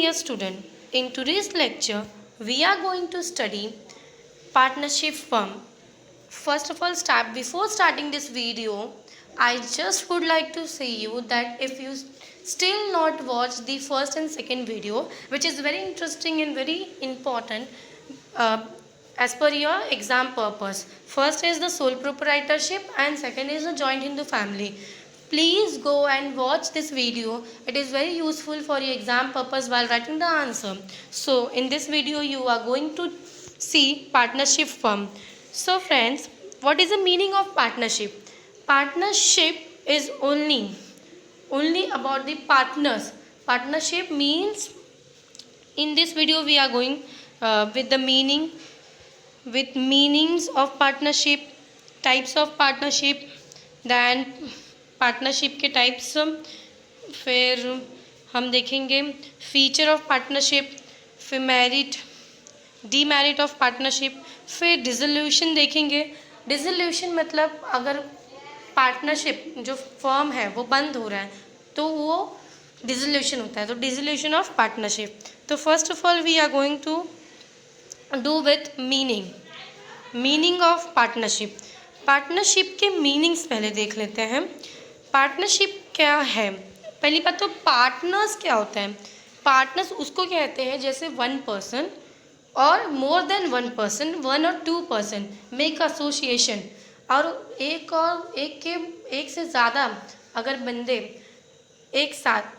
dear student, in today's lecture we are going to study partnership firm. First of all, before starting this video, I just would like to say you that if you still not watch the first and second video, which is very interesting and very important uh, as per your exam purpose. First is the sole proprietorship and second is the joint Hindu family. Please go and watch this video. It is very useful for your exam purpose while writing the answer. So in this video you are going to see partnership firm. So friends, what is the meaning of partnership? Partnership is only about the partners. Partnership means, in this video we are going with the meanings of partnership, types of partnership, then partnership के types, फिर हम देखेंगे feature of partnership, फिर merit demerit of partnership, फिर dissolution देखेंगे। Dissolution मतलब अगर partnership जो फर्म है वो बंद हो रहा है तो वो डिसोल्यूशन होता है, तो डिसोल्यूशन ऑफ पार्टनरशिप। तो first of all we are going to do with meaning of partnership. Partnership के मीनिंग्स पहले देख लेते हैं। पार्टनरशिप क्या है? पहली बात तो पार्टनर्स क्या होता है? पार्टनर्स उसको कहते हैं जैसे वन पर्सन और more than one person, one और टू पर्सन मेक एसोसिएशन, और एक से ज़्यादा अगर बंदे एक साथ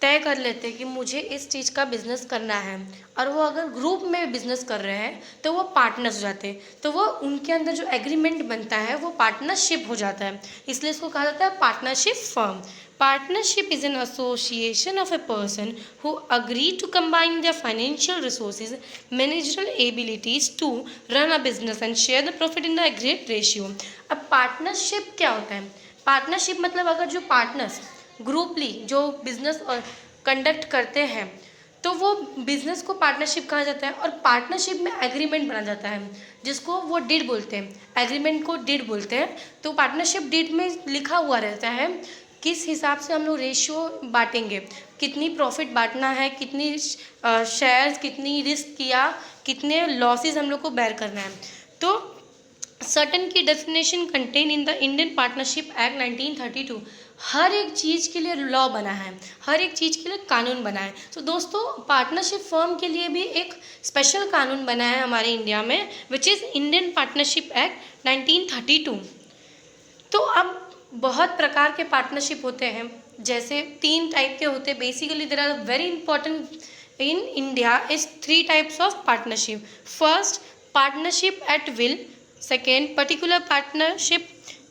तय कर लेते हैं कि मुझे इस चीज़ का बिजनेस करना है और वो अगर ग्रुप में बिजनेस कर रहे हैं तो वो पार्टनर्स हो जाते हैं, तो वो उनके अंदर जो एग्रीमेंट बनता है वो पार्टनरशिप हो जाता है, इसलिए इसको कहा जाता है partnership firm. Partnership is an association of a person who agree to combine their financial resources, managerial abilities to run a business and share the profit in the agreed ratio। अब partnership क्या होता है? Partnership मतलब अगर जो partners ग्रुपली जो business conduct करते हैं तो वो बिजनेस को पार्टनरशिप कहा जाता है, और पार्टनरशिप में एग्रीमेंट बना जाता है जिसको वो डीड बोलते हैं, एग्रीमेंट को डीड बोलते हैं। तो पार्टनरशिप डीड में लिखा हुआ रहता है किस हिसाब से हम लोग रेशियो बांटेंगे, कितनी प्रॉफिट बांटना है, कितनी शेयर्स, कितनी रिस्क किया, कितने लॉसेस हम लोग को बेयर करना है। तो सर्टन की definition contain in the Indian partnership act 1932। हर एक चीज़ के लिए लॉ बना है, हर एक चीज़ के लिए कानून बना है। तो दोस्तों पार्टनरशिप फर्म के लिए भी एक स्पेशल कानून बना है हमारे इंडिया में, which is Indian partnership act 1932। तो अब बहुत प्रकार के पार्टनरशिप होते हैं, जैसे 3 टाइप के होते हैं basically. There are very important in India is 3 types of partnership. First, partnership at will. Second, particular partnership.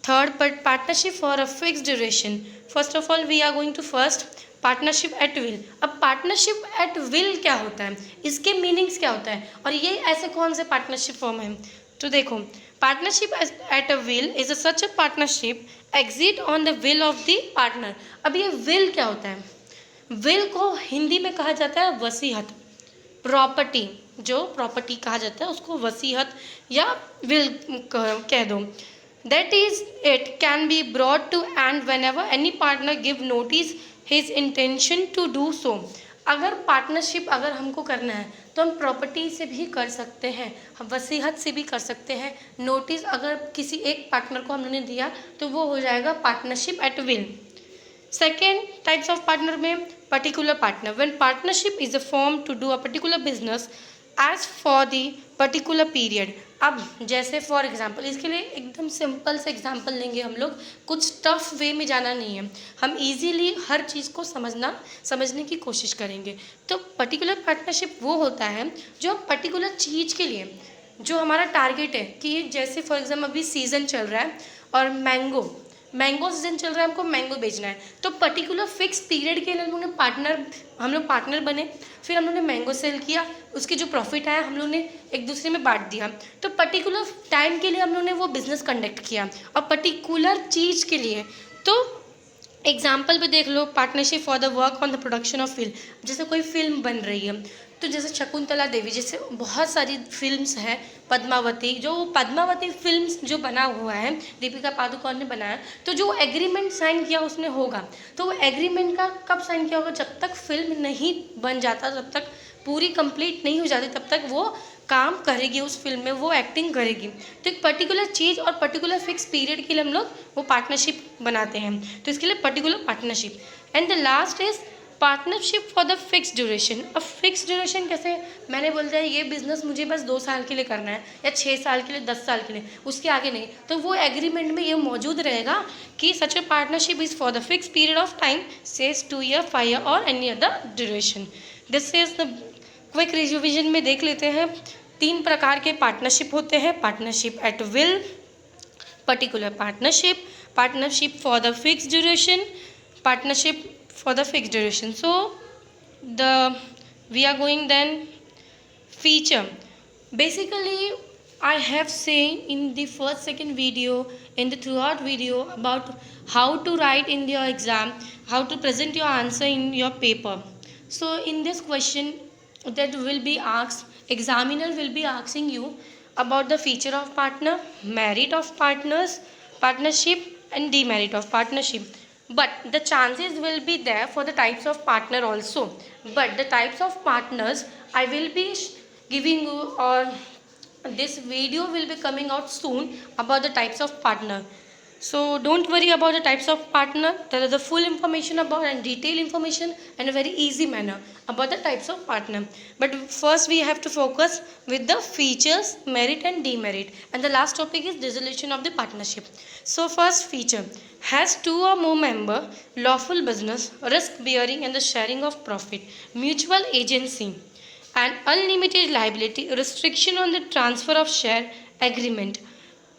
Third, partnership for a fixed duration. First of all we are going to first partnership at will. अब partnership at will क्या होता है, इसके meanings क्या होता है, और ये ऐसे कौन से पार्टनरशिप फॉर्म है? तो देखो, partnership at a will is a such a partnership exit on the will of the partner. अब ये विल क्या होता है? विल को हिंदी में कहा जाता है वसीहत। प्रॉपर्टी, जो प्रॉपर्टी कहा जाता है उसको वसीहत या विल कह दो। That is, it can be brought to end whenever any partner give notice his intention to do so। अगर पार्टनरशिप अगर हमको करना है तो हम प्रॉपर्टी से भी कर सकते हैं, हम वसीहत से भी कर सकते हैं। नोटिस अगर किसी एक पार्टनर को हमने दिया तो वो हो जाएगा partnership at will. Second types of partner में particular partner. When partnership is a form to do a particular business as for the particular period. अब जैसे फॉर एग्जांपल, इसके लिए एकदम सिंपल से एग्जांपल लेंगे हम लोग, कुछ टफ वे में जाना नहीं है, हम इजीली हर चीज़ को समझने की कोशिश करेंगे। तो पर्टिकुलर पार्टनरशिप वो होता है जो पर्टिकुलर चीज़ के लिए जो हमारा टारगेट है, कि जैसे फॉर एग्जाम्पल अभी सीज़न चल रहा है और मैंगो सीजन चल रहा है, हमको मैंगो बेचना है, तो पर्टिकुलर फिक्स पीरियड के लिए हम लोग पार्टनर बने, फिर हम लोग ने मैंगो सेल किया, उसकी जो प्रॉफिट आया हम लोग ने एक दूसरे में बांट दिया। तो पर्टिकुलर टाइम के लिए हम लोग ने वो बिज़नेस कंडक्ट किया और पर्टिकुलर चीज़ के लिए। तो एग्जाम्पल पे देख लो, partnership for the work on the production of film. जैसे कोई फिल्म बन रही है तो जैसे शकुंतला देवी, जैसे बहुत सारी फिल्म्स हैं, पद्मावती, जो पद्मावती फिल्म्स जो बना हुआ है दीपिका पादुकोण ने बनाया, तो जो एग्रीमेंट साइन किया उसने होगा, तो वो एग्रीमेंट का कब साइन किया होगा, जब तक फिल्म नहीं बन जाता, जब तक पूरी कंप्लीट नहीं हो जाती, तब तक वो काम करेगी उस फिल्म में, वो एक्टिंग करेगी। तो एक पर्टिकुलर चीज़ और पर्टिकुलर फिक्स पीरियड के लिए हम लोग वो पार्टनरशिप बनाते हैं, तो इसके लिए particular partnership. And the last is partnership for the fix duration. अब फिक्स ड्यूरेशन कैसे, मैंने बोल दिया ये बिजनेस मुझे बस 2 साल के लिए करना है या 6 साल के लिए, 10 साल के लिए, उसके आगे नहीं, तो वो एग्रीमेंट में ये मौजूद रहेगा कि such a partnership is for the fix period of time, says 2 year, 5 year और any other duration. This is the quick revision में देख लेते हैं। 3 प्रकार के पार्टनरशिप होते हैं, partnership at will, particular partnership, partnership for the fix duration, partnership for the fixed duration. So we are going then feature. Basically I have seen in the first second video, in the throughout video, about how to write in your exam, how to present your answer in your paper. So in this question that will be asked, examiner will be asking you about the feature of partner, merit of partners, partnership and demerit of partnership. But the chances will be there for the types of partner also. But the types of partners I will be giving you, or this video will be coming out soon about the types of partner. So don't worry about the types of partner. There is the full information about and detailed information and a very easy manner about the types of partner. But first we have to focus with the features, merit and demerit. And the last topic is dissolution of the partnership. So first feature, has 2 or more member, lawful business, risk bearing and the sharing of profit, mutual agency and unlimited liability, restriction on the transfer of share, agreement.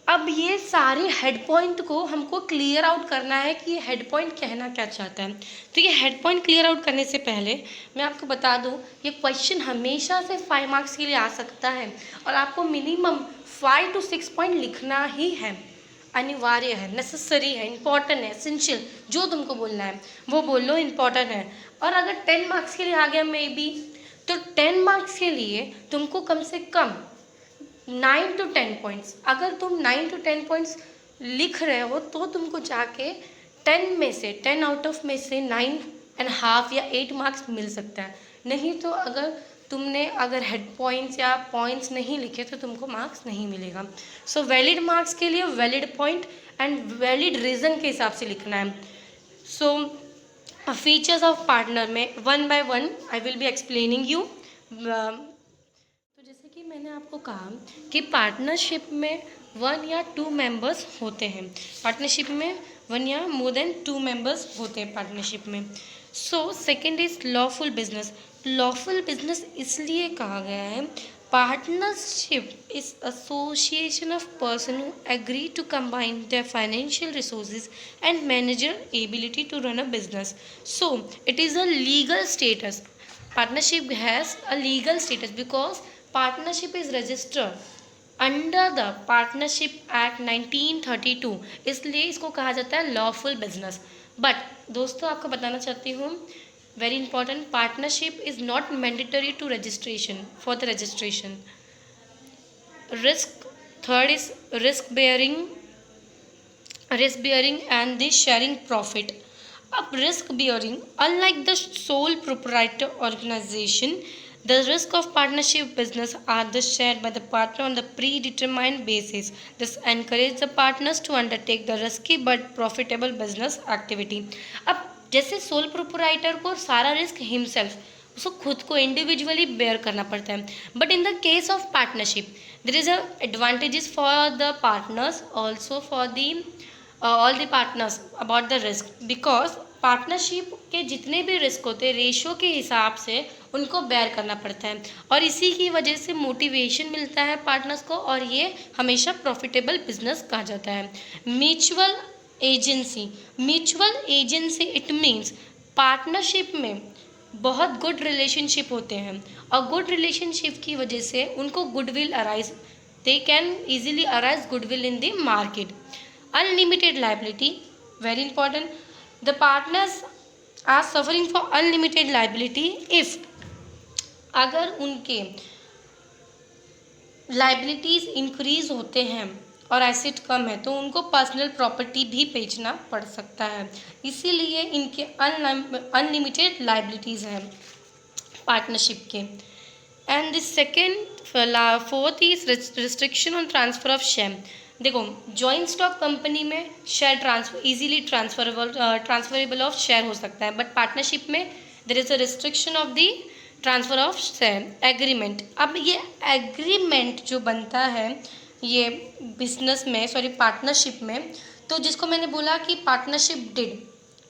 अब ये सारे head point को हमको clear out करना है कि ये head point कहना क्या चाहता है। तो ये हेड पॉइंट क्लियर आउट करने से पहले मैं आपको बता दूं, ये क्वेश्चन हमेशा से 5 मार्क्स के लिए आ सकता है और आपको मिनिमम 5 to 6 पॉइंट लिखना ही है, अनिवार्य है, नेसेसरी है, इंपॉर्टेंट है, एसेंशियल, जो तुमको बोलना है वो बोल लो, इंपॉर्टेंट है। और अगर 10 मार्क्स के लिए आ गया मे बी, तो 10 मार्क्स के लिए तुमको कम से कम 9 to 10 पॉइंट्स, अगर तुम 9 to 10 पॉइंट्स लिख रहे हो तो तुमको जाके 10 में से 10 आउट ऑफ में से 9.5 या 8 मार्क्स मिल सकता है। नहीं तो अगर हेड पॉइंट्स या पॉइंट्स नहीं लिखे तो तुमको मार्क्स नहीं मिलेगा। सो वैलिड मार्क्स के लिए valid point and valid reason के हिसाब से लिखना है। सो फीचर्स ऑफ पार्टनर में 1 by 1 I will be explaining you. जैसे कि मैंने आपको कहा कि पार्टनरशिप में 1 या 2 मेंबर्स होते हैं, पार्टनरशिप में 1 या मोर देन 2 मेंबर्स होते हैं पार्टनरशिप में। So second is lawful business. Lawful business इसलिए कहा गया है, partnership is association of person who agree to combine their financial resources and manager ability to run a business. So it is a legal status. Partnership has a legal status because partnership is registered under the Partnership Act 1932, इसलिए इसको कहा जाता है lawful business. But दोस्तों आपको बताना चाहती हूँ, very important, partnership is not mandatory to registration, for the registration. Risk, third is risk bearing and the sharing profit. Up risk bearing, unlike the sole proprietor organization, the risk of partnership business are the shared by the partner on the predetermined basis. This encourages the partners to undertake the risky but profitable business activity. अब जैसे sole proprietor को सारा risk himself, उसको खुद को individually bear करना पड़ता है, but in the case of partnership there is a advantages for the partners, also for the all the partners about the risk, because partnership के जितने भी रिस्क होते हैं रेशो के हिसाब से उनको बेयर करना पड़ता है और इसी की वजह से मोटिवेशन मिलता है पार्टनर्स को और ये हमेशा प्रॉफिटेबल बिजनेस कहा जाता है। Mutual agency it means partnership में बहुत गुड रिलेशनशिप होते हैं और गुड रिलेशनशिप की वजह से उनको goodwill arise, they can easily arise goodwill in the market. Unlimited liability, very important, the partners are suffering for unlimited liability if अगर उनके लाइबिलिटीज़ इंक्रीज होते हैं और एसेट कम है तो उनको पर्सनल प्रॉपर्टी भी बेचना पड़ सकता है, इसीलिए इनके अनलिमिटेड लाइबिलिटीज़ हैं पार्टनरशिप के। And the second fourth is restriction on transfer of share. देखो, जॉइंट स्टॉक कंपनी में share transfer easily transferable of share हो सकता है, बट पार्टनरशिप में there is a restriction of the transfer of share agreement. अब ये agreement जो बनता है ये बिजनेस में, सॉरी पार्टनरशिप में, तो जिसको मैंने बोला कि पार्टनरशिप डिड,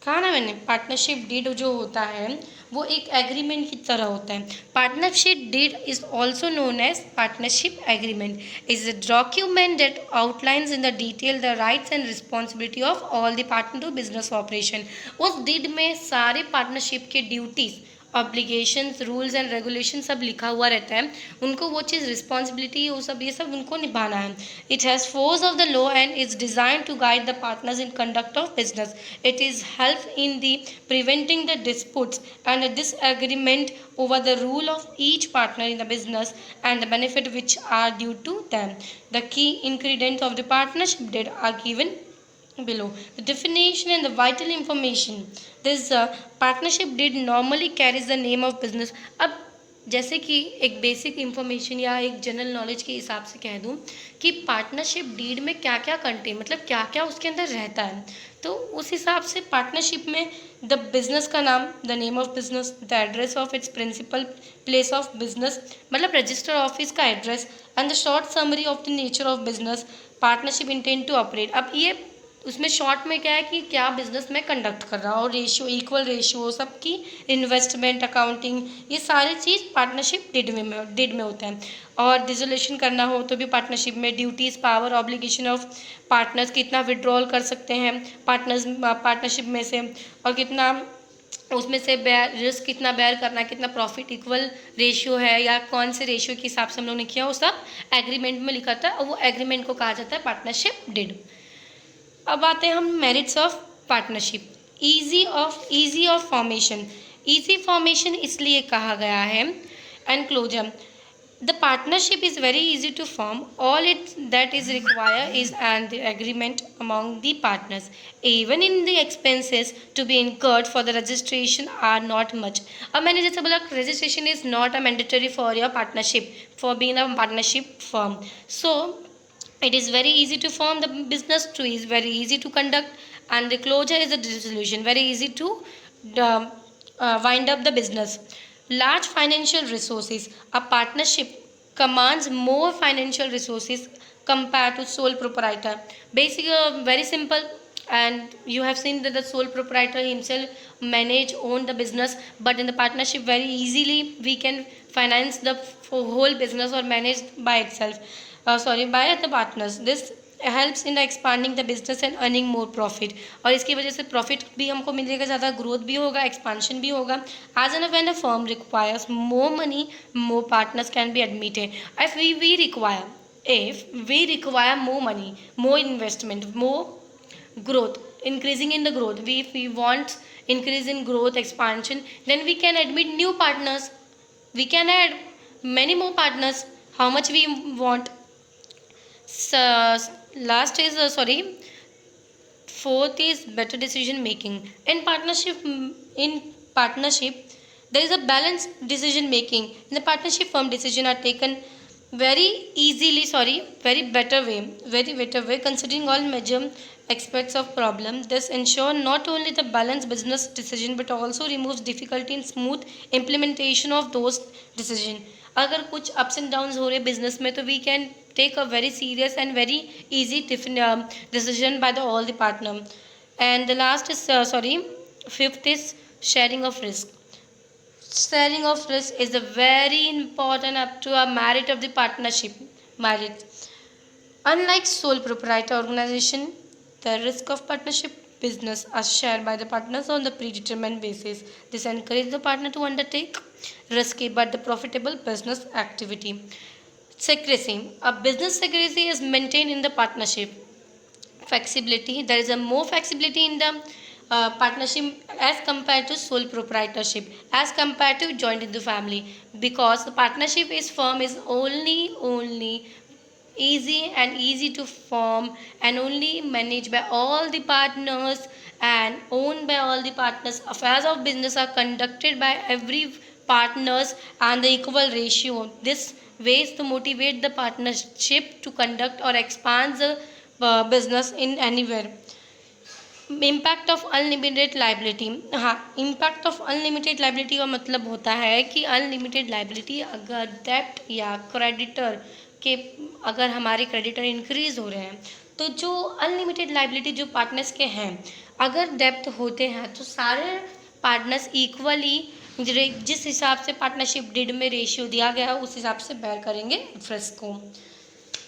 कहा ना मैंने, पार्टनरशिप डीड जो होता है वो एक एग्रीमेंट की तरह होता है। Partnership deed is also known as partnership agreement, is a document that outlines in the detail the rights and responsibility of all the partner to business operation. उस डीड में सारे पार्टनरशिप के duties, obligations, rules and regulation सब लिखा हुआ रहता है, उनको वो चीज़ रिस्पॉन्सिबिलिटी वो सब ये सब उनको निभाना है। It has force of the law and is design to guide the partners in conduct of business. It is help in the preventing the disputes and disagreement over the rule of each partner in the business and the benefit which are due to them. The key ingredients of the partnership deed are given below. The definition and the vital information. This partnership deed normally carries the name of business. अब जैसे कि एक basic information या एक general knowledge के हिसाब से कह दूं कि पार्टनरशिप डीड में क्या क्या कंटेन, मतलब क्या क्या उसके अंदर रहता है, तो उस हिसाब से पार्टनरशिप में द बिजनेस का नाम, the name of business, the address of its principal place of business, मतलब रजिस्टर ऑफिस का address, and the short summary of the nature of business partnership intend to operate. अब ये उसमें short में क्या है कि क्या बिजनेस में कंडक्ट कर रहा और रेशियो, इक्वल रेशियो सबकी, इन्वेस्टमेंट, अकाउंटिंग, ये सारी चीज़ पार्टनरशिप डिड में होता है। और डिसोल्यूशन करना हो तो भी पार्टनरशिप में, duties, power, obligation of partners, कितना विड्रॉल कर सकते हैं पार्टनरशिप में से, और कितना उसमें से रिस्क कितना बेयर करना है, कितना प्रॉफिट इक्वल रेशियो है या कौन से रेशियो के हिसाब से हम लोग ने किया, वो सब एग्रीमेंट में लिखा था और वो एग्रीमेंट को कहा जाता है पार्टनरशिप डिड। अब आते हैं हम merits of partnership. Easy of formation. Easy formation इसलिए कहा गया है, and closure. The partnership is very easy to form. All it that is required is an agreement among the partners. Even in the expenses to be incurred for the registration are not much. अब मैंने जैसे बोला, registration is not a mandatory for your partnership, for being a partnership firm. So it is very easy to form the business, too is very easy to conduct, and the closure is a dissolution, very easy to wind up the business. Large financial resources. A partnership commands more financial resources compared to sole proprietor. Basically, very simple, and you have seen that the sole proprietor himself manage, own the business, but in the partnership very easily we can finance the whole business or manage by itself, by the partners. This helps in expanding the business and earning more profit, और इसकी वजह से profit भी हमको मिलेगा, ज़्यादा growth भी होगा, एक्सपांशन भी होगा। As an when a firm requires more money, more partners can be admitted. if we require more money, more investment, more growth, increasing in the growth, if we want increase in growth, expansion, then we can admit new partners, we can add many more partners, how much we want. So, last is fourth is better decision making. In partnership there is a balanced decision making. In the partnership, firm decision are taken very better way considering all major aspects of problem. This ensure not only the balanced business decision but also removes difficulty in smooth implementation of those decision. अगर कुछ ups and downs हो रहे business में, तो we can take a very serious and very easy decision by all the partner. And the last is fifth is sharing of risk. Sharing of risk is a very important up to a merit of the partnership. Merit. Unlike sole proprietor organization, the risk of partnership business are shared by the partners on the predetermined basis. This encourages the partner to undertake risky but the profitable business activity. Secrecy. A business secrecy is maintained in the partnership. Flexibility. There is a more flexibility in the partnership as compared to sole proprietorship, as compared to joint into family, because the partnership is firm is only easy to form and only managed by all the partners and owned by all the partners. Affairs of business are conducted by every partners and the equal ratio. This ways to motivate the partnership to conduct or expand the business in anywhere. Impact of unlimited liability, हाँ, impact of unlimited liability का मतलब होता है कि unlimited liability अगर डेब्ट या creditor के, अगर हमारे क्रेडिटर इंक्रीज हो रहे हैं तो जो अनलिमिटेड लाइबिलिटी जो पार्टनर्स के हैं, अगर डेब्ट होते हैं तो सारे पार्टनर्स इक्वली जिस हिसाब से पार्टनरशिप डिड में रेशियो दिया गया है उस हिसाब से बेयर करेंगे इंटरेस्ट को.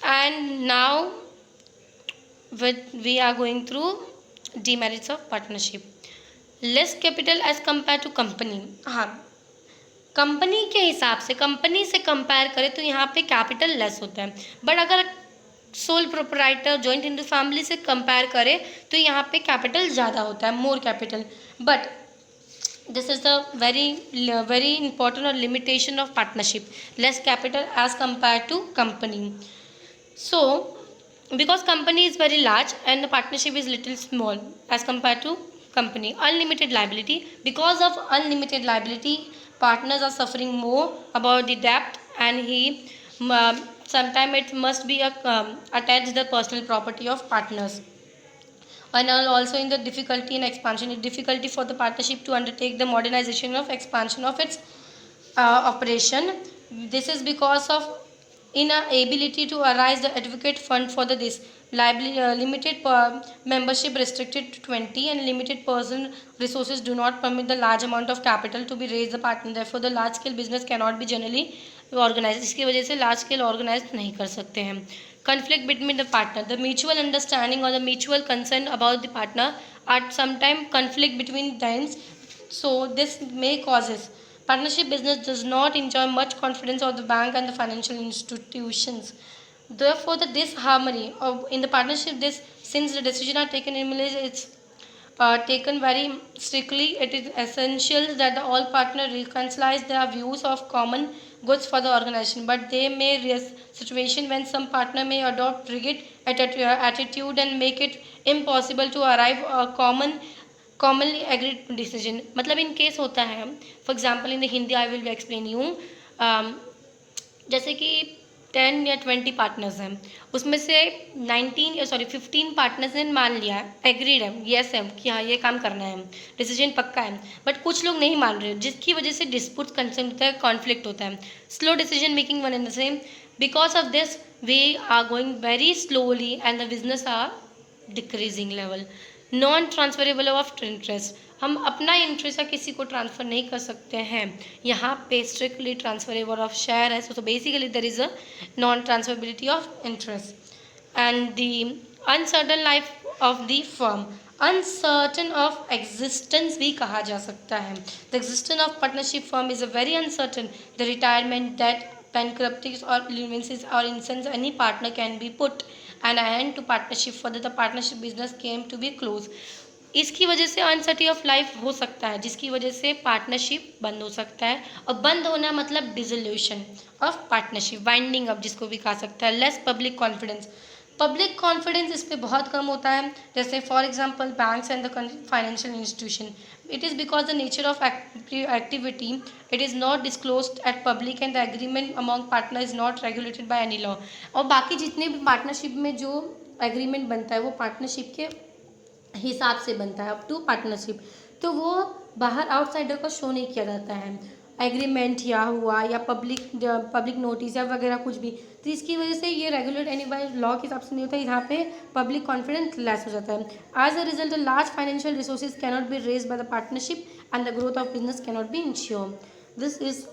And now we are going through demerits of partnership. Less capital as compare to company. हाँ, कंपनी के हिसाब से, कंपनी से कंपेयर करें तो यहाँ पे कैपिटल लेस होता है, बट अगर sole proprietor joint into family से कंपेयर करें तो यहाँ पे कैपिटल ज़्यादा होता है, more capital. But this is the very important और limitation of partnership, less capital as compare to company. So because company is very large and the partnership is little small as compared to company. Unlimited liability, because of unlimited liability partners are suffering more about the debt and sometime it must be attached the personal property of partners. And also in the difficulty in expansion, it's difficulty for the partnership to undertake the modernization of expansion of its operation. This is because of inability to arise the advocate fund for this limited membership restricted to 20 and limited person resources do not permit the large amount of capital to be raised the partner, therefore the large scale business cannot be generally organized. इसकी वजह से large scale organized नहीं कर सकते हैं. Conflict between the partner, the mutual understanding or the mutual consent about the partner at sometime conflict between them, so this may causes partnership business does not enjoy much confidence of the bank and the financial institutions. Therefore, the disharmony in the partnership, this since the decision are taken in Malaysia, it's taken very strictly. It is essential that the all partners reconcile their views of common goods for the organization. But they may raise situation when some partner may adopt rigid attitude and make it impossible to arrive a commonly agreed decision. मतलब in case होता है, for example in the Hindi I will explain you. जैसे कि 10 या 20 partners हैं, उसमें से 15 partners ने मान लिया है, एग्रीड है, येस है कि हाँ ये काम करना है, डिसीजन पक्का है, बट कुछ लोग नहीं मान रहे, जिसकी वजह से डिस्प्यूट कंसर्न होता है, कॉन्फ्लिक्ट होता है, slow decision making one and the same. Because of this we are going very slowly and the business are decreasing level. Non transferable of interest, हम अपना इंटरेस्ट किसी को ट्रांसफ़र नहीं कर सकते हैं, यहाँ पे स्ट्रिक्टली ट्रांसफरेबल ऑफ शेयर है. So basically there is a non transferability of interest. And the uncertain life of the firm, uncertain of existence भी कहा जा सकता है. The existence of partnership firm is a very uncertain. The retirement that bankruptcy or insolvencies or instance any partner can be put an end to partnership further the partnership business came to be closed. इसकी वजह से अनसर्टी of life हो सकता है, जिसकी वजह से partnership बंद हो सकता है, और बंद होना मतलब dissolution of partnership, winding up जिसको भी कहा सकता है. Less public confidence, public confidence इस पर बहुत कम होता है. जैसे for example banks and the financial institution, it is because the nature of activity it is not disclosed at public and the agreement among partners is not regulated by any law. और बाकी जितने भी partnership में जो agreement बनता है वो partnership के हिसाब से बनता है अप टू पार्टनरशिप, तो वो बाहर आउटसाइडर को शो नहीं किया जाता है. एग्रीमेंट या हुआ या पब्लिक नोटिस या वगैरह कुछ भी, तो इसकी वजह से ये रेगुलेट एनी बाय लॉ के हिसाब से नहीं होता है. यहाँ पे पब्लिक कॉन्फिडेंस लेस हो जाता है. As a result the large financial resources cannot be raise by the partnership and the growth of business cannot be insure. This is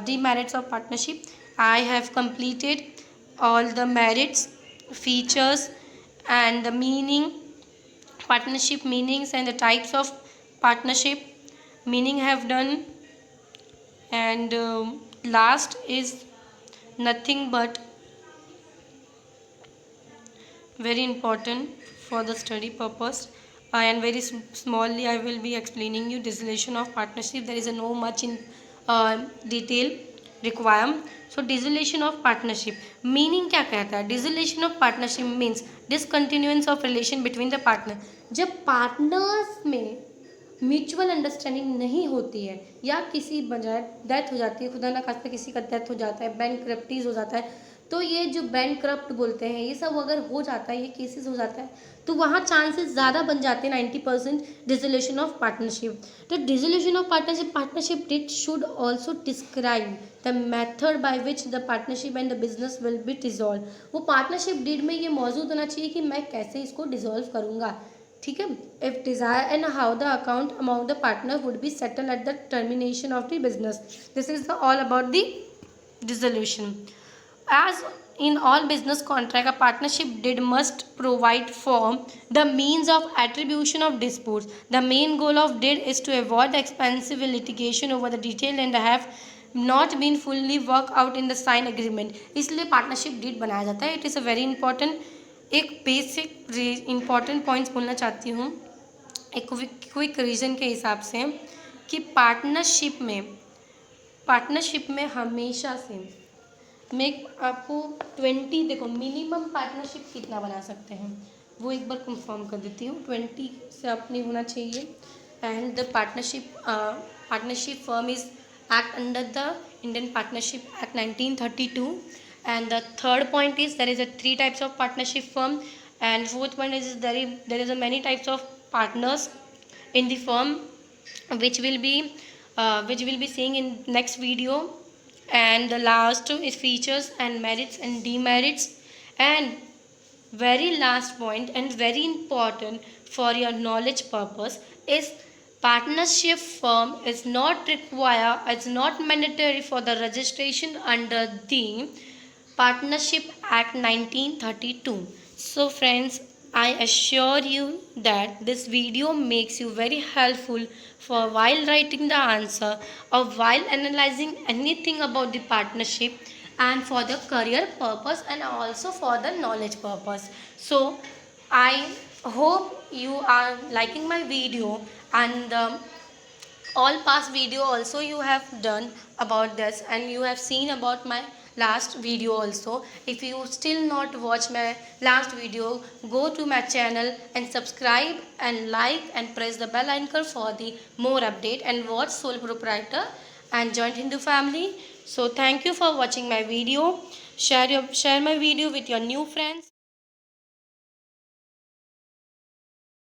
demerits of partnership. I have completed all the merits, features and the meaning, partnership meanings and the types of partnership meaning have done. And last is nothing but very important for the study purpose, and very smallly I will be explaining you dissolution of partnership. There is a no much in detail require. So dissolution of partnership meaning क्या कहता है? Dissolution of partnership means discontinuance of relation between the partner. जब partners में mutual understanding नहीं होती है या किसी बजाय डेथ हो जाती है, खुदा ना खास्ता किसी का डेथ हो जाता है, बैंकक्रप्टीज हो जाता है, तो ये जो बैंकक्रप्ट बोलते हैं ये सब अगर हो जाता है, ये केसेस हो जाता है, तो वहाँ चांसेस ज़्यादा बन जाते हैं 90% डिसोल्यूशन ऑफ पार्टनरशिप. तो dissolution of partnership deed should also describe the method by which the partnership and the business will be dissolve. वो पार्टनरशिप डीड में ये मौजूद होना चाहिए कि मैं कैसे इसको डिजॉल्व करूँगा. ठीक है. If desire and how the account amount the partner would be settle at the termination of the business. This is the all about the dissolution. As in all business contract, a partnership deed must provide for the means of attribution of disputes. The main goal of deed is to avoid expensive litigation over the detail and have not been fully worked out in the signed agreement. इसलिए partnership deed बनाया जाता है. It is a very important. एक basic important points बोलना चाहती हूँ एक quick reason के हिसाब से कि पार्टनरशिप में हमेशा से मैं आपको 20 देखो मिनिमम पार्टनरशिप कितना बना सकते हैं वो एक बार कंफर्म कर देती हूँ. 20 से अपनी होना चाहिए. And the partnership firm is act under the Indian partnership act 1932. And the third point is there is a 3 types of partnership firm. And fourth point is there is a many types of partners in the firm which will be seeing in next video. And the last is features and merits and demerits. And very last point and very important for your knowledge purpose is partnership firm is not required, it's not mandatory for the registration under the Partnership Act 1932. So friends, I assure you that this video makes you very helpful for while writing the answer or while analyzing anything about the partnership and for the career purpose and also for the knowledge purpose. So I hope you are liking my video, and all past video also you have done about this and you have seen about my last video also. If you still not watch my last video, go to my channel and subscribe and like and press the bell icon for the more update and watch Sole Proprietor and Joint Hindu Family. So thank you for watching my video. Share my video with your new friends.